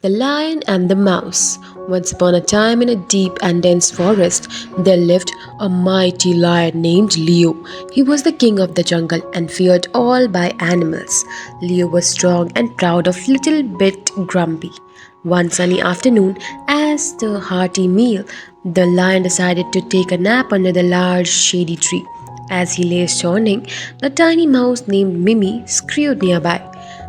The Lion and the Mouse. Once upon a time, in a deep and dense forest, there lived a mighty lion named Leo. He was the king of the jungle and feared all by animals. Leo was strong and proud of little bit grumpy. One sunny afternoon, as the hearty meal, the lion decided to take a nap under the large shady tree. As he lay yawning, the tiny mouse named Mimi scurried nearby,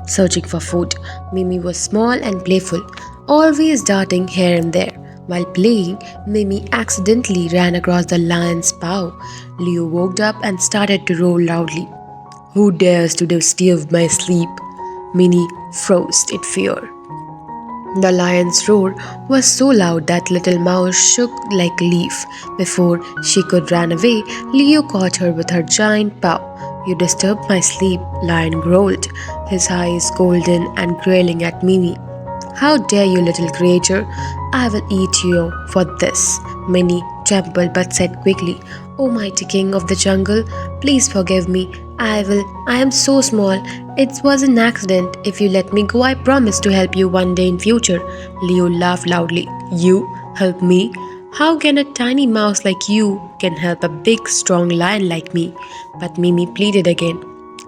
searching for food. Mimi was small and playful, always darting here and there. While playing, Mimi accidentally ran across the lion's paw. Leo woke up and started to roar loudly. Who dares to disturb my sleep? Minnie froze in fear. The lion's roar was so loud that little mouse shook like a leaf. Before she could run away, Leo caught her with her giant paw. You disturbed my sleep, lion growled, his eyes golden and growling at Mimi. How dare you, little creature? I will eat you for this. Minnie trembled but said quickly, O mighty king of the jungle, please forgive me. I am so small. It was an accident. If you let me go, I promise to help you one day in future. Leo laughed loudly. You help me? How can a tiny mouse like you can help a big strong lion like me? But Mimi pleaded again.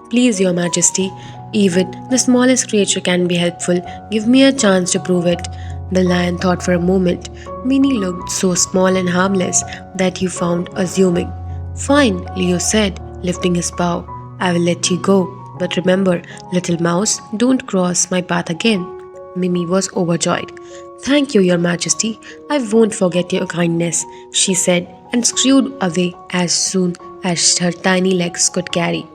Please, your majesty, even the smallest creature can be helpful. Give me a chance to prove it. The lion thought for a moment. Minnie looked so small and harmless that he found assuming. Fine, Leo said, lifting his paw. I will let you go. But remember, little mouse, don't cross my path again. Mimi was overjoyed. Thank you, your majesty. I won't forget your kindness, she said, and scurried away as soon as her tiny legs could carry.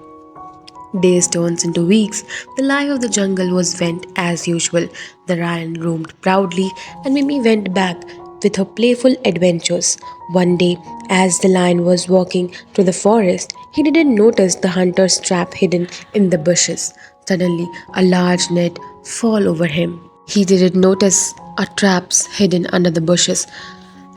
Days turned into weeks. The life of the jungle was went as usual. The lion roamed proudly, and Mimi went back with her playful adventures. One day, as the lion was walking through the forest, he didn't notice the hunter's trap hidden in the bushes. Suddenly, a large net fell over him. He didn't notice a traps hidden under the bushes.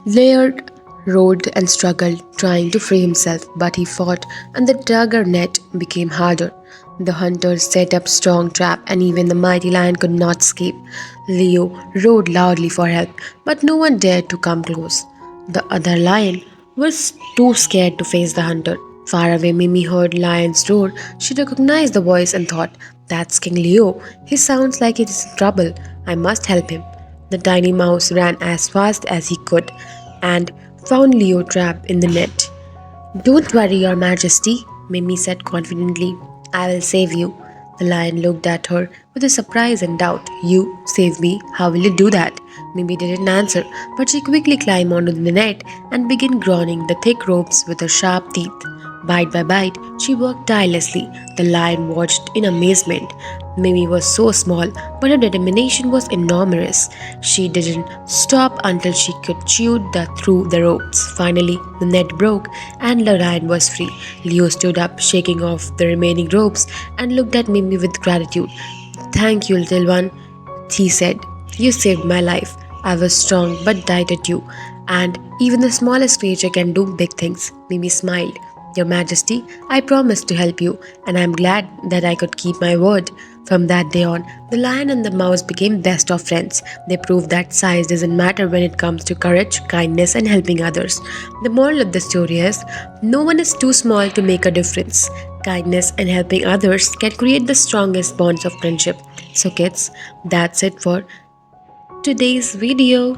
Laird roared and struggled, trying to free himself, but he fought, and the dagger net became harder. The hunters set up strong trap, and even the mighty lion could not escape. Leo roared loudly for help, but no one dared to come close. The other lion was too scared to face the hunter. Far away, Mimi heard lion's roar. She recognized the voice and thought, "That's King Leo. He sounds like he's in trouble. I must help him." The tiny mouse ran as fast as he could and found Leo trapped in the net. Don't worry, your majesty, Mimi said confidently. I will save you. The lion looked at her with a surprise and doubt. You save me? How will you do that? Mimi didn't answer, but she quickly climbed onto the net and began groaning the thick ropes with her sharp teeth. Bite by bite, she worked tirelessly. The lion watched in amazement. Mimi was so small, but her determination was enormous. She didn't stop until she could chew through the ropes. Finally, the net broke and the lion was free. Leo stood up, shaking off the remaining ropes, and looked at Mimi with gratitude. Thank you, little one, he said. You saved my life. I was strong but died at you. And even the smallest creature can do big things. Mimi smiled. Your Majesty, I promised to help you, and I am glad that I could keep my word. From that day on, the lion and the mouse became best of friends. They proved that size doesn't matter when it comes to courage, kindness, and helping others. The moral of the story is no one is too small to make a difference. Kindness and helping others can create the strongest bonds of friendship. So, kids, that's it for today's video.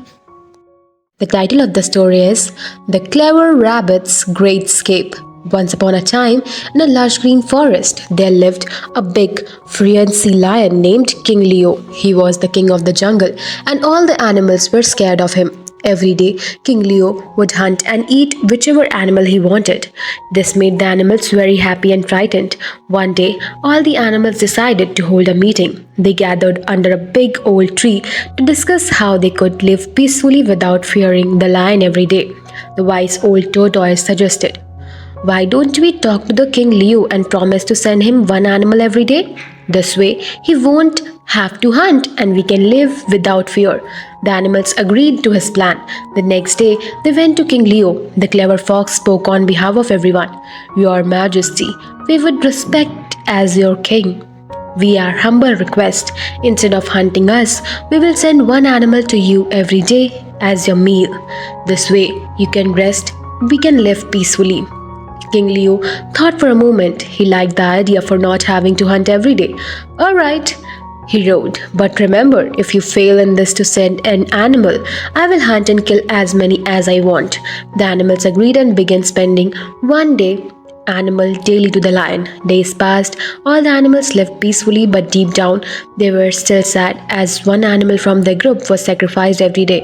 The title of the story is The Clever Rabbit's Great Escape. Once upon a time, in a lush green forest, there lived a big, fierce lion named King Leo. He was the king of the jungle, and all the animals were scared of him. Every day, King Leo would hunt and eat whichever animal he wanted. This made the animals very happy and frightened. One day, all the animals decided to hold a meeting. They gathered under a big old tree to discuss how they could live peacefully without fearing the lion every day. The wise old tortoise suggested, why don't we talk to the King Leo and promise to send him one animal every day? This way, he won't have to hunt and we can live without fear. The animals agreed to his plan. The next day, they went to King Leo. The clever fox spoke on behalf of everyone. Your Majesty, we would respect as your king. We are humble request. Instead of hunting us, we will send one animal to you every day as your meal. This way, you can rest, we can live peacefully. King Leo thought for a moment. He liked the idea for not having to hunt every day. All right, he wrote, but remember, if you fail in this to send an animal, I will hunt and kill as many as I want. The animals agreed and began spending one day animal daily to the lion. Days passed, all the animals lived peacefully, but deep down they were still sad as one animal from their group was sacrificed every day.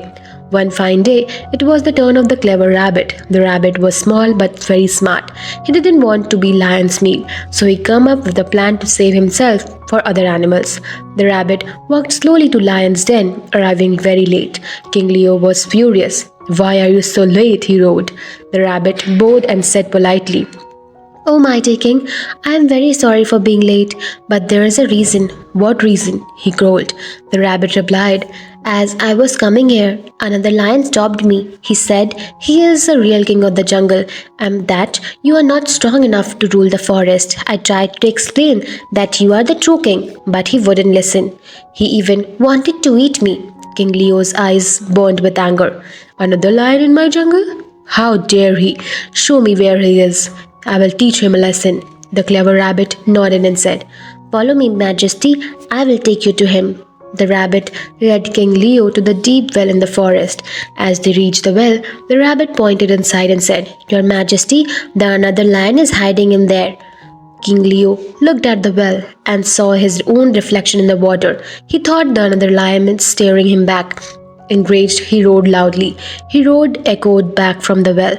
One fine day, it was the turn of the clever rabbit. The rabbit was small but very smart. He didn't want to be lion's meal, so he came up with a plan to save himself for other animals. The rabbit walked slowly to lion's den, arriving very late. King Leo was furious. "Why are you so late?" he roared. The rabbit bowed and said politely, "Oh, mighty king, I am very sorry for being late, but there is a reason." "What reason?" he growled. The rabbit replied, "As I was coming here, another lion stopped me. He said he is the real king of the jungle and that you are not strong enough to rule the forest. I tried to explain that you are the true king, but he wouldn't listen. He even wanted to eat me." King Leo's eyes burned with anger. "Another lion in my jungle? How dare he? Show me where he is. I will teach him a lesson." The clever rabbit nodded and said, "Follow me, Majesty. I will take you to him." The rabbit led King Leo to the deep well in the forest. As they reached the well, the rabbit pointed inside and said, "Your Majesty, the another lion is hiding in there." King Leo looked at the well and saw his own reflection in the water. He thought the another lion was staring him back. Enraged, he roared loudly. His roar echoed back from the well,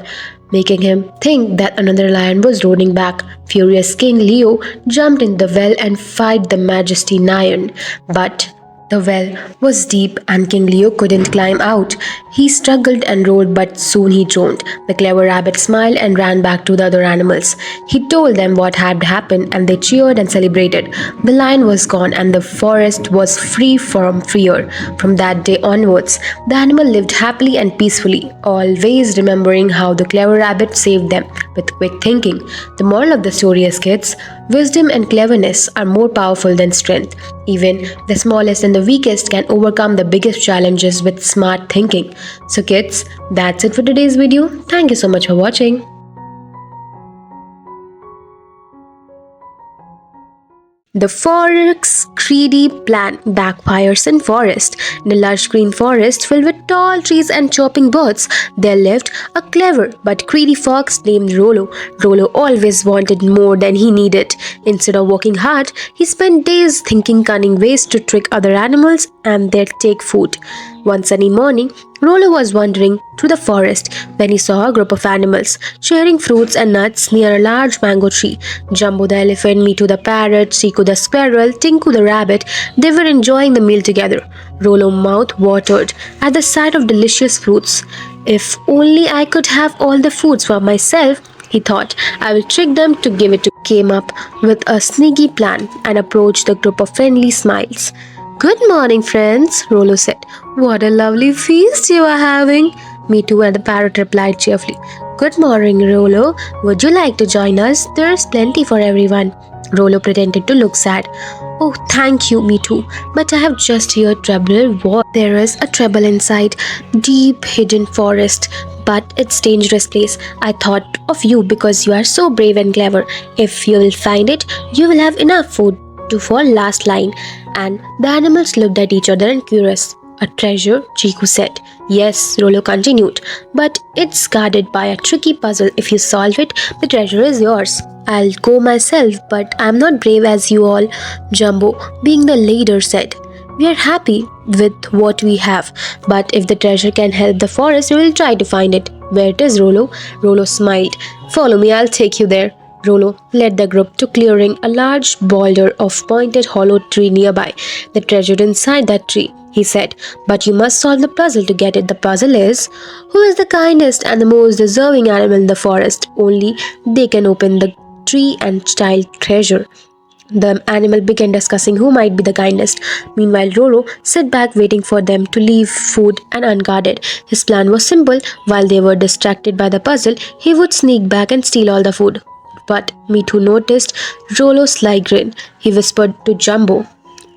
making him think that another lion was roaring back. Furious King Leo jumped in the well and fight the Majesty lion. But the well was deep and King Leo couldn't climb out. He struggled and roared, but soon he drowned. The clever rabbit smiled and ran back to the other animals. He told them what had happened and they cheered and celebrated. The lion was gone and the forest was free from fear. From that day onwards, the animal lived happily and peacefully, always remembering how the clever rabbit saved them with quick thinking. The moral of the story is, kids, wisdom and cleverness are more powerful than strength. Even the smallest and the weakest can overcome the biggest challenges with smart thinking. So kids, that's it for today's video. Thank you so much for watching. The fox's greedy plan backfires in forest. In a lush green forest filled with tall trees and chirping birds, there lived a clever but greedy fox named Rollo. Rollo always wanted more than he needed. Instead of working hard, he spent days thinking cunning ways to trick other animals and their take food. One sunny morning, Rollo was wandering through the forest when he saw a group of animals sharing fruits and nuts near a large mango tree. Jumbo the elephant, Mitu the parrot, Chiku the squirrel, Tinku the rabbit, they were enjoying the meal together. Rollo's mouth watered at the sight of delicious fruits. "If only I could have all the foods for myself," he thought. "I will trick them to give it to." Came up with a sneaky plan and approached the group of friendly smiles. "Good morning, friends," Rollo said. "What a lovely feast you are having." Mitu and the parrot replied cheerfully. "Good morning, Rollo. Would you like to join us? There is plenty for everyone." Rollo pretended to look sad. "Oh, thank you, Mitu, but I have just heard trouble. What? There is a trouble inside deep hidden forest, but it's dangerous place. I thought of you because you are so brave and clever. If you will find it, you will have enough food to for last line." And the animals looked at each other and curious. "A treasure?" Chiku said. "Yes," Rollo continued, "but it's guarded by a tricky puzzle. If you solve it, the treasure is yours." "I'll go myself, but I'm not brave as you all," Jumbo, being the leader, said. "We are happy with what we have, but if the treasure can help the forest, we will try to find it." "Where it is, Rollo?" Rollo smiled. "Follow me, I'll take you there." Rollo led the group to clearing a large boulder of pointed hollow tree nearby. "The treasure inside that tree," he said, "but you must solve the puzzle to get it. The puzzle is, who is the kindest and the most deserving animal in the forest? Only they can open the tree and steal treasure." The animal began discussing who might be the kindest. Meanwhile, Rollo sat back waiting for them to leave food and unguarded. His plan was simple. While they were distracted by the puzzle, he would sneak back and steal all the food. but Mitu noticed Rollo's sly grin. He whispered to Jumbo,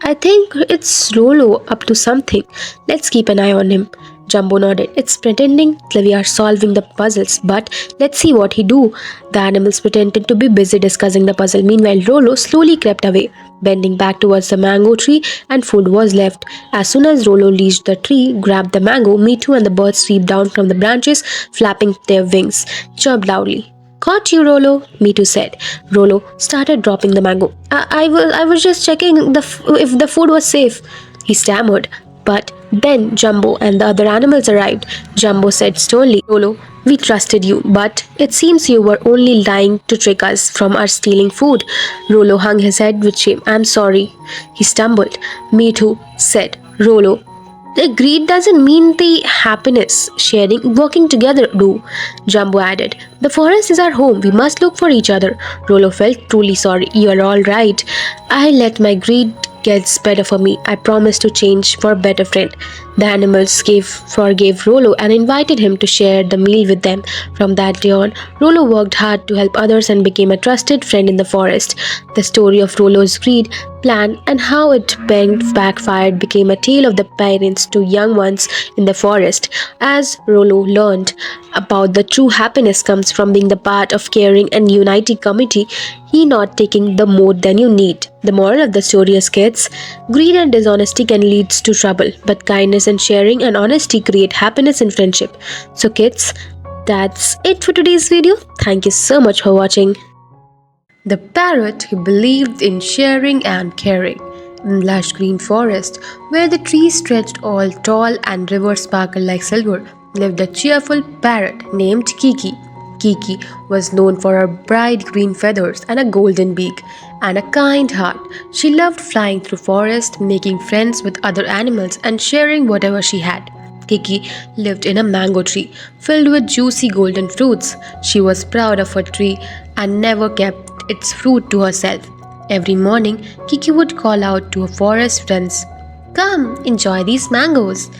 I think it's Rollo up to something. Let's keep an eye on him. Jumbo nodded. It's pretending that we are solving the puzzles, but let's see what he do. The animals pretended to be busy discussing the puzzle. Meanwhile, Rollo slowly crept away, bending back towards the mango tree, and food was left. As soon as Rollo reached the tree, grabbed the mango, Mitu and the birds swept down from the branches, flapping their wings, chirped loudly. Caught you, Rollo, Mitu said. Rollo started dropping the mango. I was just checking if the food was safe, he stammered. But then Jumbo and the other animals arrived. Jumbo said sternly, Rollo, we trusted you, but it seems you were only lying to trick us from our stealing food. Rollo hung his head with shame. I'm sorry, he stumbled. Mitu said, Rollo, the greed doesn't mean the happiness, sharing, working together do. Jumbo added. The forest is our home. We must look for each other. Rollo felt truly sorry. You're all right. I let my greed get better for me. I promise to change for a better friend. The animals forgave Rollo and invited him to share the meal with them. From that day on, Rollo worked hard to help others and became a trusted friend in the forest. The story of Rollo's greed, plan, and how it backfired became a tale of the parents to young ones in the forest. As Rollo learned about the true happiness comes from being the part of caring and uniting community, he not taking the more than you need. The moral of the story is, kids, greed and dishonesty can lead to trouble, but kindness and sharing and honesty create happiness and friendship. So kids, that's it for today's video. Thank you so much for watching. The parrot who believed in sharing and caring. In lush green forest, where the trees stretched all tall and rivers sparkled like silver, lived a cheerful parrot named Kiki. Kiki was known for her bright green feathers and a golden beak, and a kind heart. She loved flying through forest, making friends with other animals, and sharing whatever she had. Kiki lived in a mango tree filled with juicy golden fruits. She was proud of her tree and never kept its fruit to herself. Every morning, Kiki would call out to her forest friends, Come, enjoy these mangoes.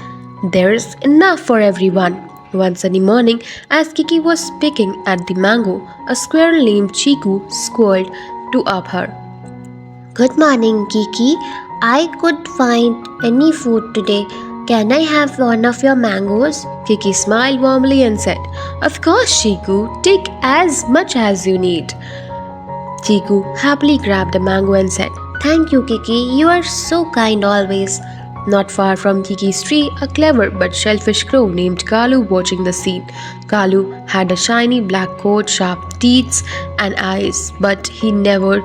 There's enough for everyone. One sunny morning, as Kiki was picking at the mango, a squirrel named Chiku squirreled to up her. Good morning, Kiki. I could find any food today. Can I have one of your mangoes? Kiki smiled warmly and said, Of course, Chiku, take as much as you need. Chiku happily grabbed a mango and said, Thank you, Kiki. You are so kind always. Not far from Kiki's tree, a clever but shellfish crow named Kalu watching the scene. Kalu had a shiny black coat, sharp teeth, and eyes, but he never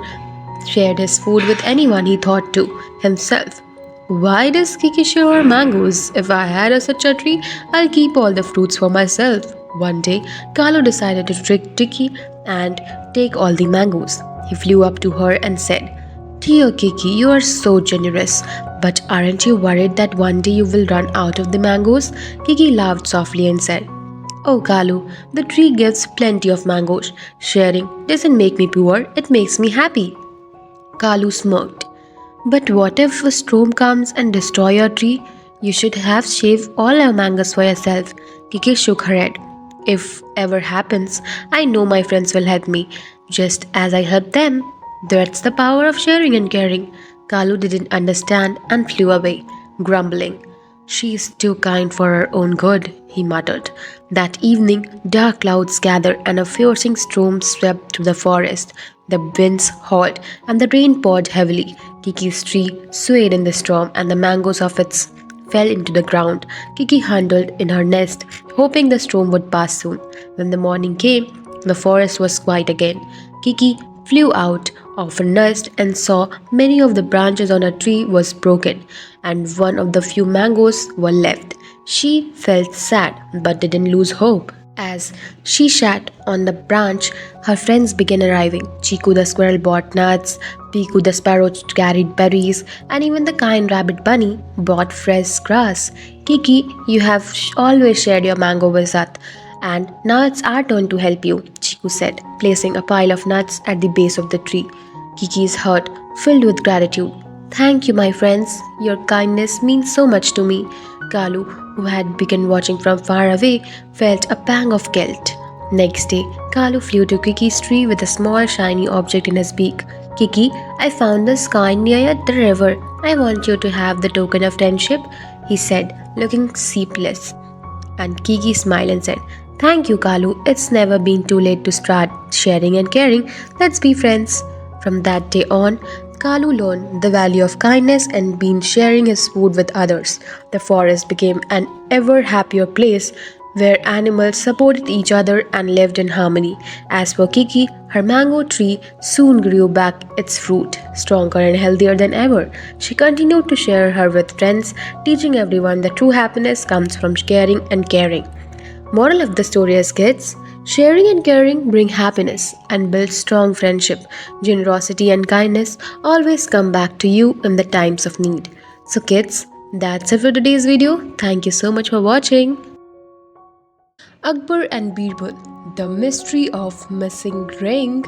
shared his food with anyone. He thought to himself, Why does Kiki share her mangoes? If I had such a tree, I'll keep all the fruits for myself. One day, Kalu decided to trick Kiki and take all the mangoes. He flew up to her and said, Dear Kiki, you are so generous, but aren't you worried that one day you will run out of the mangoes? Kiki laughed softly and said, Oh Kalu, the tree gives plenty of mangoes. Sharing doesn't make me poor, it makes me happy. Kalu smirked. But what if a storm comes and destroys your tree? You should have shaved all our mangoes for yourself. Kiki shook her head. If ever happens, I know my friends will help me, just as I helped them. That's the power of sharing and caring. Kalu didn't understand and flew away, grumbling. She's too kind for her own good, he muttered. That evening, dark clouds gathered and a fierce storm swept through the forest. The winds howled and the rain poured heavily. Kiki's tree swayed in the storm and the mangoes of it fell into the ground. Kiki huddled in her nest, hoping the storm would pass soon. When the morning came, the forest was quiet again. Kiki flew out of her nest and saw many of the branches on a tree was broken and one of the few mangoes were left. She felt sad but didn't lose hope. As she sat on the branch, her friends began arriving. Chiku the squirrel brought nuts, Piku the sparrow carried berries, and even the kind rabbit bunny brought fresh grass. Kiki, you have always shared your mango with us, and now it's our turn to help you, Chiku said, placing a pile of nuts at the base of the tree. Kiki's heart filled with gratitude. Thank you, my friends. Your kindness means so much to me. Kalu, who had begun watching from far away, felt a pang of guilt. Next day, Kalu flew to Kiki's tree with a small shiny object in his beak. Kiki, I found this coin near the river. I want you to have the token of friendship, he said, looking sleepless. And Kiki smiled and said, Thank you, Kalu. It's never been too late to start sharing and caring. Let's be friends. From that day on, Kalu learned the value of kindness and began sharing his food with others. The forest became an ever happier place where animals supported each other and lived in harmony. As for Kiki, her mango tree soon grew back its fruit, stronger and healthier than ever. She continued to share her with friends, teaching everyone that true happiness comes from caring and caring. Moral of the story is kids, sharing and caring bring happiness and build strong friendship. Generosity and kindness always come back to you in the times of need. So kids, that's it for today's video. Thank you so much for watching. Akbar and Birbal, the mystery of missing ring.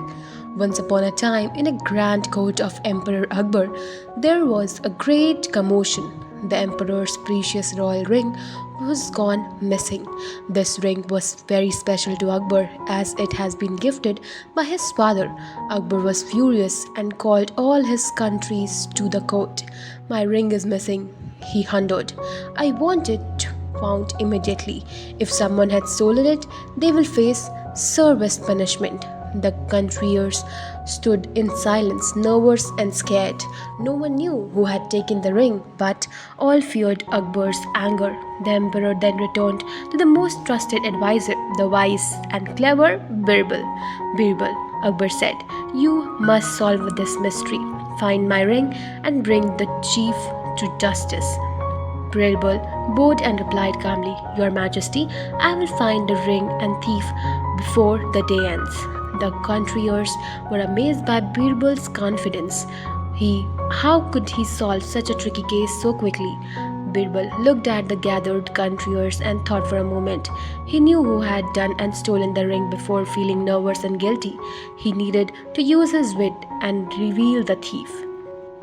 Once upon a time, in a grand court of Emperor Akbar, there was a great commotion. The emperor's precious royal ring was gone missing. This ring was very special to Akbar as it has been gifted by his father. Akbar was furious and called all his countries to the court. My ring is missing, he thundered. I want it found immediately. If someone had stolen it, they will face service punishment. The courtiers stood in silence, nervous and scared. No one knew who had taken the ring, but all feared Akbar's anger. The emperor then returned to the most trusted advisor, the wise and clever Birbal. Birbal, Akbar said, you must solve this mystery. Find my ring and bring the chief to justice. Birbal bowed and replied calmly, Your Majesty, I will find the ring and thief before the day ends. The courtiers were amazed by Birbal's confidence. How could he solve such a tricky case so quickly? Birbal looked at the gathered courtiers and thought for a moment. He knew who had done and stolen the ring before feeling nervous and guilty. He needed to use his wit and reveal the thief.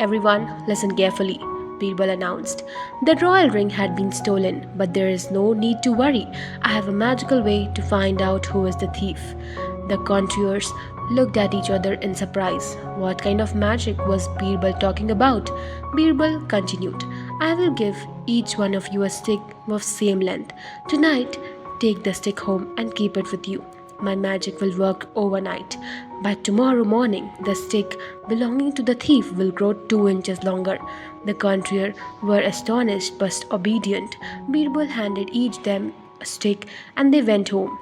Everyone, listen carefully, Birbal announced. The royal ring had been stolen, but there is no need to worry. I have a magical way to find out who is the thief. The courtiers looked at each other in surprise. What kind of magic was Birbal talking about? Birbal continued, I will give each one of you a stick of same length. Tonight, take the stick home and keep it with you. My magic will work overnight. By tomorrow morning, the stick belonging to the thief will grow 2 inches longer. The courtiers were astonished but obedient. Birbal handed each them a stick and they went home.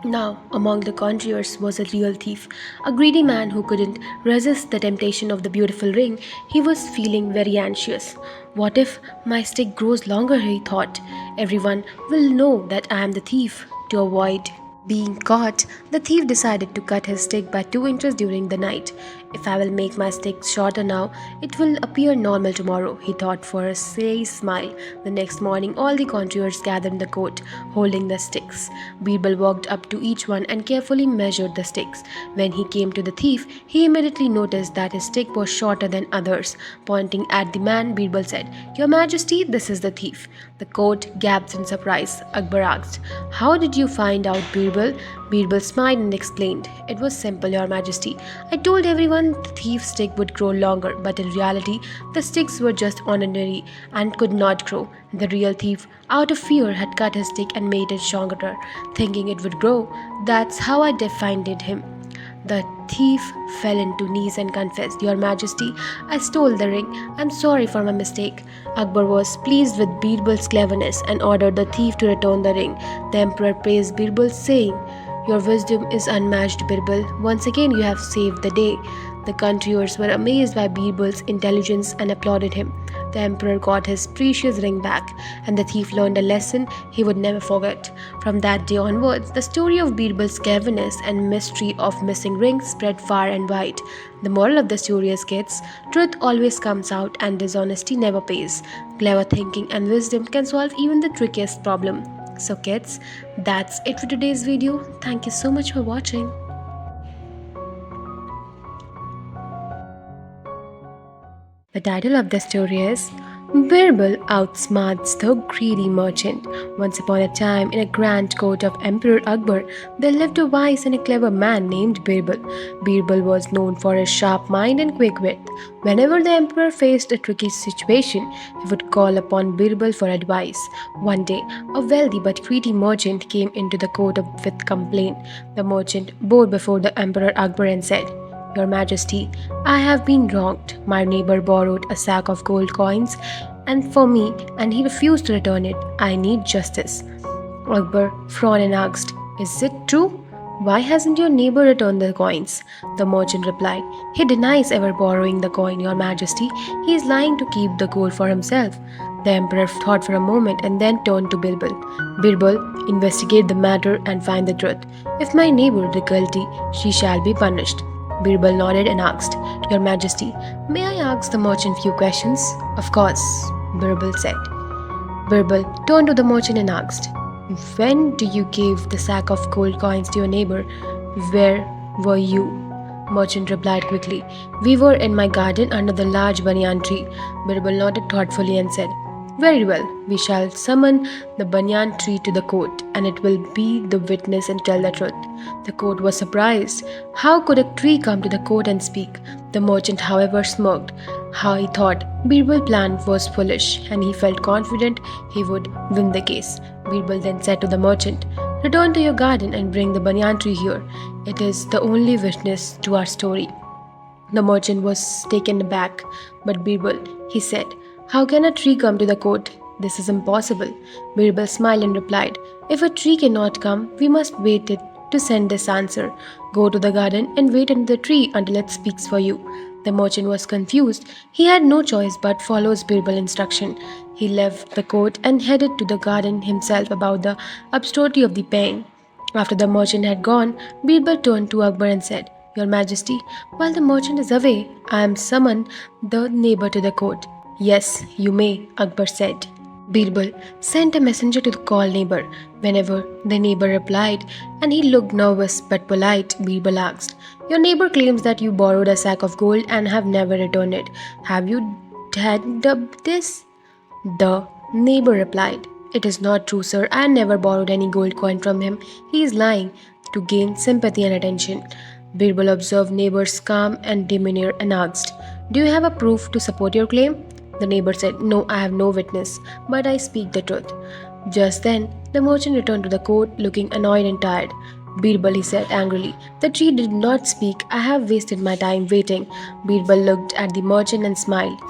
Now, among the courtiers was a real thief, a greedy man who couldn't resist the temptation of the beautiful ring. He was feeling very anxious. What if my stick grows longer, he thought. Everyone will know that I am the thief. To avoid being caught, the thief decided to cut his stick by 2 inches during the night. If I will make my stick shorter now, it will appear normal tomorrow, he thought for a silly smile. The next morning, all the courtiers gathered in the court, holding the sticks. Birbal walked up to each one and carefully measured the sticks. When he came to the thief, he immediately noticed that his stick was shorter than others. Pointing at the man, Birbal said, Your Majesty, this is the thief. The court gasped in surprise. Akbar asked, How did you find out, Birbal? Birbal smiled and explained, It was simple, Your Majesty. I told everyone the thief's stick would grow longer, but in reality, the sticks were just ordinary and could not grow. The real thief, out of fear, had cut his stick and made it stronger, thinking it would grow. That's how I defined him. The thief fell into knees and confessed, Your Majesty, I stole the ring. I'm sorry for my mistake. Akbar was pleased with Birbal's cleverness and ordered the thief to return the ring. The emperor praised Birbal, saying, Your wisdom is unmatched, Birbal. Once again you have saved the day. The courtiers were amazed by Birbal's intelligence and applauded him. The emperor got his precious ring back, and the thief learned a lesson he would never forget. From that day onwards, the story of Birbal's cleverness and mystery of missing rings spread far and wide. The moral of the story is, kids, truth always comes out and dishonesty never pays. Clever thinking and wisdom can solve even the trickiest problem. So kids, that's it for today's video. Thank you so much for watching. The title of the story is Birbal outsmarts the greedy merchant. Once upon a time, in a grand court of Emperor Akbar, there lived a wise and a clever man named Birbal. Birbal was known for his sharp mind and quick wit. Whenever the emperor faced a tricky situation, he would call upon Birbal for advice. One day, a wealthy but greedy merchant came into the court with complaint. The merchant bowed before the Emperor Akbar and said, "Your Majesty, I have been wronged. My neighbor borrowed a sack of gold coins and for me, and he refused to return it. I need justice." Akbar frowned and asked, "Is it true? Why hasn't your neighbor returned the coins?" The merchant replied, "He denies ever borrowing the coin, Your Majesty. He is lying to keep the gold for himself." The emperor thought for a moment and then turned to Birbal. "Birbal, investigate the matter and find the truth. If my neighbor is guilty, she shall be punished." Birbal nodded and asked, "Your Majesty, may I ask the merchant few questions?" "Of course," Birbal said. Birbal turned to the merchant and asked, "When do you give the sack of gold coins to your neighbor? Where were you?" Merchant replied quickly, "We were in my garden under the large banyan tree." Birbal nodded thoughtfully and said, "Very well, we shall summon the banyan tree to the court, and it will be the witness and tell the truth." The court was surprised. How could a tree come to the court and speak? The merchant, however, smirked. How he thought Birbal's plan was foolish, and he felt confident he would win the case. Birbal then said to the merchant, "Return to your garden and bring the banyan tree here. It is the only witness to our story." The merchant was taken aback, but Birbal, he said, "How can a tree come to the court? This is impossible." Birbal smiled and replied, "If a tree cannot come, we must wait it to send this answer. Go to the garden and wait under the tree until it speaks for you." The merchant was confused. He had no choice but follow Birbal's instruction. He left the court and headed to the garden himself about the absurdity of the pain. After the merchant had gone, Birbal turned to Akbar and said, "Your Majesty, while the merchant is away, I am summon the neighbor to the court." "Yes, you may," Akbar said. Birbal sent a messenger to call neighbor. Whenever the neighbor replied, and he looked nervous but polite, Birbal asked, "Your neighbor claims that you borrowed a sack of gold and have never returned it. Have you done this?" The neighbor replied, "It is not true, sir. I never borrowed any gold coin from him. He is lying to gain sympathy and attention." Birbal observed neighbor's calm and demeanor and asked, "Do you have a proof to support your claim?" The neighbor said, "No, I have no witness, but I speak the truth." Just then, the merchant returned to the court looking annoyed and tired. "Birbal," he said angrily, "the tree did not speak. I have wasted my time waiting." Birbal looked at the merchant and smiled.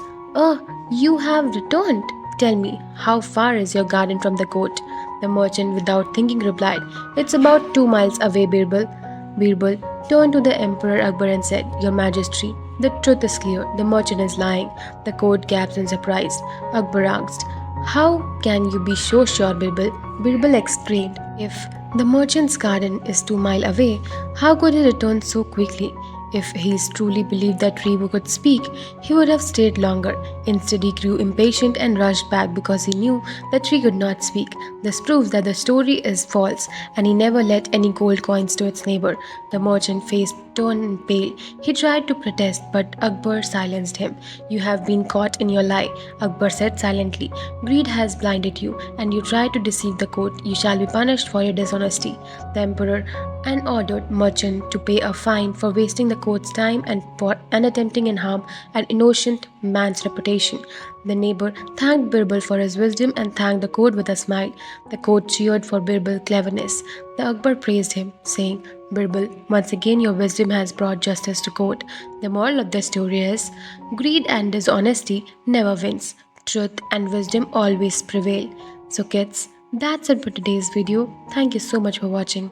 "Oh, you have returned. Tell me, how far is your garden from the court?" The merchant, without thinking, replied, "It's about 2 miles away, Birbal." Birbal turned to the Emperor Akbar and said, "Your Majesty, the truth is clear. The merchant is lying." The court gasped in surprise. Akbar asked, "How can you be so sure, Birbal?" Birbal explained, "If the merchant's garden is 2 miles away, how could he return so quickly? If he truly believed that tree could speak, he would have stayed longer. Instead, he grew impatient and rushed back because he knew the tree could not speak. This proves that the story is false, and he never let any gold coins to its neighbor." The merchant's face turned pale. He tried to protest, but Akbar silenced him. "You have been caught in your lie," Akbar said silently. "Greed has blinded you, and you tried to deceive the court. You shall be punished for your dishonesty." The emperor and ordered merchant to pay a fine for wasting the court's time and attempting and harm an innocent man's reputation. The neighbor thanked Birbal for his wisdom and thanked the court with a smile. The court cheered for Birbal's cleverness. The Akbar praised him, saying, "Birbal, once again your wisdom has brought justice to court." The moral of the story is, greed and dishonesty never wins. Truth and wisdom always prevail. So kids, that's it for today's video. Thank you so much for watching.